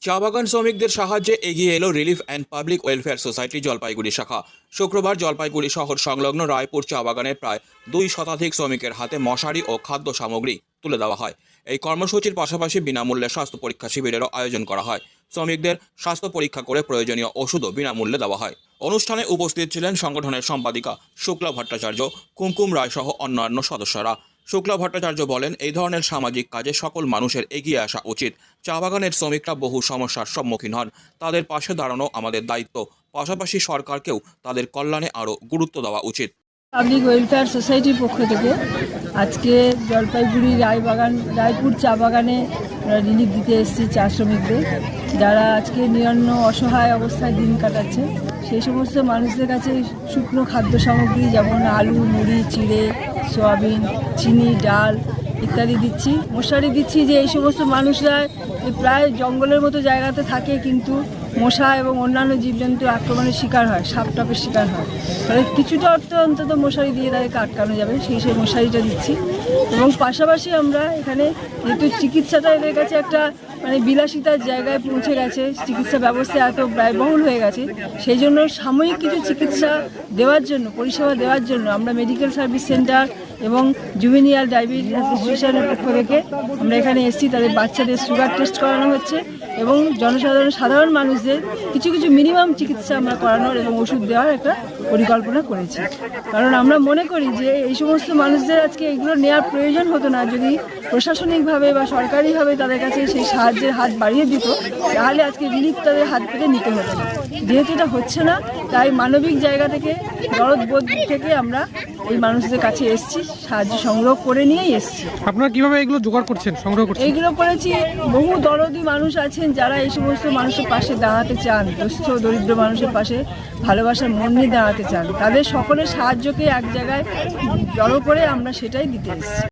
চা বাগান শ্রমিকদের সাহায্যে এগিয়ে এলো relief and public welfare society Jalpaiguri শাখা। শুক্রবার জলপাইগুড়ি শহর সংলগ্ন রায়পুর চা বাগানের প্রায় 2 শতাধিক শ্রমিকের হাতে মশারি ও খাদ্য সামগ্রী তুলে দেওয়া হয়। এই কর্মসূচির পাশাপাশি বিনামূল্যে স্বাস্থ্য পরীক্ষা শিবিরেরও আয়োজন করা হয়। শ্রমিকদের স্বাস্থ্য পরীক্ষা করে প্রয়োজনীয় ওষুধও বিনামূল্যে দেওয়া হয়। অনুষ্ঠানে উপস্থিত ছিলেন সংগঠনের সম্পাদিকা শুক্লা ভট্টাচার্য, কুমকুম রায় সহ অন্যান্য সদস্যরা। শুক্লা ভট্টাচার্য বলেন, এই ধরনের সামাজিক কাজে সকল মানুষের এগিয়ে আসা উচিত। চা বাগানের শ্রমিকরা বহু সমস্যার সম্মুখীন হন, তাদের পাশে দাঁড়ানো আমাদের দায়িত্ব। পাশাপাশি সরকারকেও তাদের কল্যাণে আরও গুরুত্ব দেওয়া উচিত। পাবলিক ওয়েলফেয়ার সোসাইটির পক্ষ থেকে আজকে জলপাইগুড়ি রায়পুর চা বাগানে রিলিফ দিতে এসেছি চা শ্রমিকদের, যারা আজকে নিরন্ন অসহায় অবস্থায় দিন কাটাচ্ছে। সেই সমস্ত মানুষদের কাছে শুকনো খাদ্য সামগ্রী যেমন আলু, মুড়ি, চিড়ে, সয়াবিন, চিনি, ডাল ইত্যাদি দিচ্ছি। মশারি দিচ্ছি যে এই সমস্ত মানুষরা প্রায় জঙ্গলের মতো জায়গাতে থাকে, কিন্তু মশা এবং অন্যান্য জীবজন্তু আক্রমণের শিকার হয়, সাপটাপের শিকার হয়। তাহলে কিছুটা অন্তত মশারি দিয়ে তাদেরকে আটকানো যাবে, সেই মশারিটা দিচ্ছি। এবং পাশাপাশি আমরা এখানে যেহেতু চিকিৎসাটা এদের কাছে একটা বিলাসিতার জায়গায় পৌঁছে গেছে, চিকিৎসা ব্যবস্থা এত ব্যয়বহুল হয়ে গেছে, সেই জন্য সাময়িক কিছু চিকিৎসা দেওয়ার জন্য, পরিষেবা দেওয়ার জন্য আমরা মেডিকেল সার্ভিস সেন্টার এবং জুভেনিয়াল ডায়াবেটিস অ্যাসোসিয়েশনের পক্ষ থেকে আমরা এখানে এসেছি। তাদের বাচ্চাদের সুগার টেস্ট করানো হচ্ছে এবং সাধারণ মানুষদের কিছু মিনিমাম চিকিৎসা আমরা করানোর এবং ওষুধ দেওয়ার একটা পরিকল্পনা করেছি। কারণ আমরা মনে করি যে এই সমস্ত মানুষদের আজকে এগুলো নেওয়ার প্রয়োজন হতো না যদি প্রশাসনিকভাবে বা সরকারিভাবে তাদের কাছে সেই সাহায্যের হাত বাড়িয়ে দিত, তাহলে আজকে রিলিফ তাদের হাত থেকে নিতে হতো না। যেহেতু এটা হচ্ছে না, তাই মানবিক জায়গা থেকে, দরদবোধ থেকে আমরা এই মানুষদের কাছে এসেছি, সাহায্য সংগ্রহ করে নিয়েই এসেছি। আপনারা কিভাবে এগুলো জোগাড় করছেন, সংগ্রহ করছেন? এইগুলো করেছি, বহু দরদি মানুষ আছেন যারা এই সমস্ত মানুষের পাশে দাঁড়াতে চান, দুস্থ দরিদ্র মানুষের পাশে ভালোবাসার মন নিয়ে দাঁড়াতে চান। তাদের সকলের সাহায্যকে এক জায়গায় জড়ো করে আমরা সেটাই দিতে এসেছি।